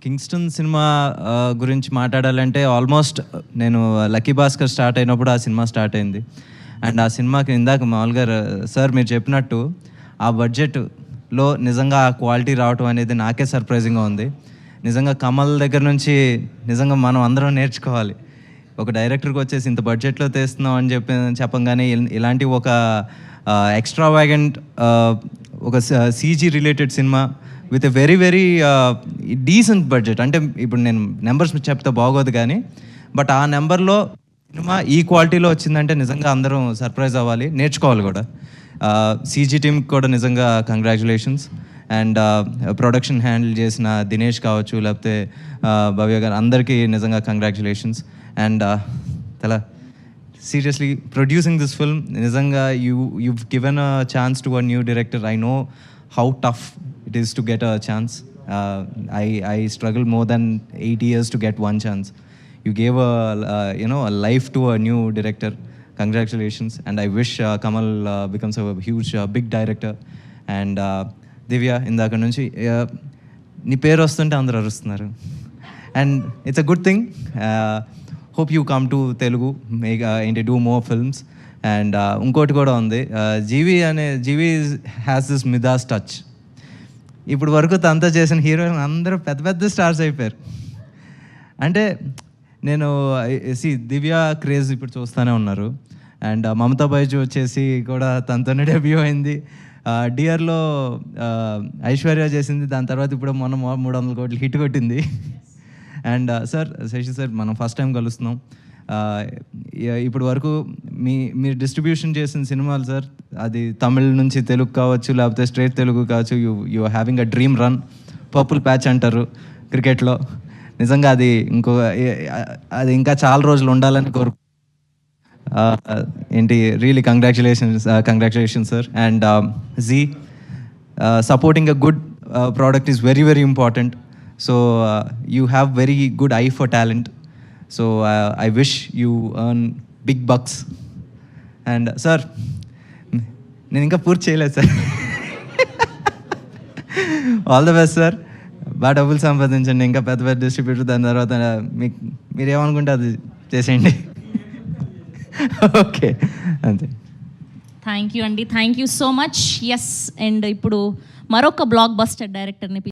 Kingston cinema గురించి మాట్లాడాలంటే almost నేను లక్కీ భాస్కర్ స్టార్ట్ అయినప్పుడు ఆ సినిమా స్టార్ట్ అయింది. అండ్ ఆ సినిమాకి ఇందాక మామూలుగా సార్ మీరు చెప్పినట్టు ఆ బడ్జెట్లో నిజంగా ఆ క్వాలిటీ రావటం అనేది నాకే సర్ప్రైజింగ్గా ఉంది. నిజంగా కమల్ దగ్గర నుంచి నిజంగా మనం అందరం నేర్చుకోవాలి. ఒక డైరెక్టర్కి వచ్చేసి ఇంత బడ్జెట్లో తీస్తున్నాం అని చెప్పంగానే ఇలాంటి ఒక ఎక్స్ట్రావాగెంట్ ఒక CG related cinema with a very very decent budget. అంటే ఇప్పుడు నేను నెంబర్స్ చెప్తే బాగోదు కానీ బట్ ఆ నెంబర్లో సినిమా ఈ క్వాలిటీలో వచ్చిందంటే నిజంగా అందరం సర్ప్రైజ్ అవ్వాలి, నేర్చుకోవాలి కూడా. సీజీ టీమ్కి కూడా నిజంగా కంగ్రాచులేషన్స్. అండ్ ప్రొడక్షన్ హ్యాండిల్ చేసిన దినేష్ కావచ్చు, లేకపోతే భవ్య గారు, అందరికీ నిజంగా కంగ్రాచులేషన్స్. అండ్ తలా సీరియస్లీ ప్రొడ్యూసింగ్ దిస్ ఫిల్మ్ నిజంగా you've given a chance to a new director. I know how tough it is to get a chance. I struggled more than 8 years to get one chance. You gave a life to a new director. Congratulations. And I wish Kamal becomes a huge big director. And దివ్య, ఇందాక నుంచి నీ పేరు వస్తుంటే అందరూ అరుస్తున్నారు. And it's a good thing. Hope you come to Telugu, ఏంటి do more films. And ఇంకోటి కూడా ఉంది, జీవి హ్యాస్ దిస్ మిదాస్ టచ్. ఇప్పుడు వరకు తనతో చేసిన హీరోయిన్ అందరూ పెద్ద పెద్ద స్టార్స్ అయిపోయారు. అంటే నేను దివ్య క్రేజ్ ఇప్పుడు చూస్తూనే ఉన్నారు. అండ్ మమతా బైజు వచ్చేసి కూడా తనతోనే డెబ్యూ అయింది. డియర్లో ఐశ్వర్య చేసింది, దాని తర్వాత ఇప్పుడు మొన్న 300 కోట్లు హిట్ కొట్టింది. అండ్ సార్, శశి సార్, మనం ఫస్ట్ టైం కలుస్తున్నాం. ఇప్పుడు వరకు మీరు డిస్ట్రిబ్యూషన్ చేసిన సినిమాలు సార్, అది తమిళ్ నుంచి తెలుగు కావచ్చు, లేకపోతే స్ట్రేట్ తెలుగు కావచ్చు, you are having a dream run. Purple patch అంటారు క్రికెట్లో. నిజంగా అది ఇంకా చాలా రోజులు ఉండాలని ఏంటి really congratulations sir. And ji, supporting a good product is very very important. So you have very good eye for talent. So I wish you earn big bucks. And sir, నేను ఇంకా పూర్తి చేయలేదు సార్. All the best sir. బాగా డబ్బులు సంపాదించండి, ఇంకా పెద్ద పెద్ద డిస్ట్రిబ్యూటర్. దాని తర్వాత మీరు ఏమనుకుంటే అది చేసేయండి. ఓకే, అంతే. థ్యాంక్ యూ అండి, thank you so much. Yes, and ఇప్పుడు మరొక బ్లాక్ బస్టర్ డైరెక్టర్ని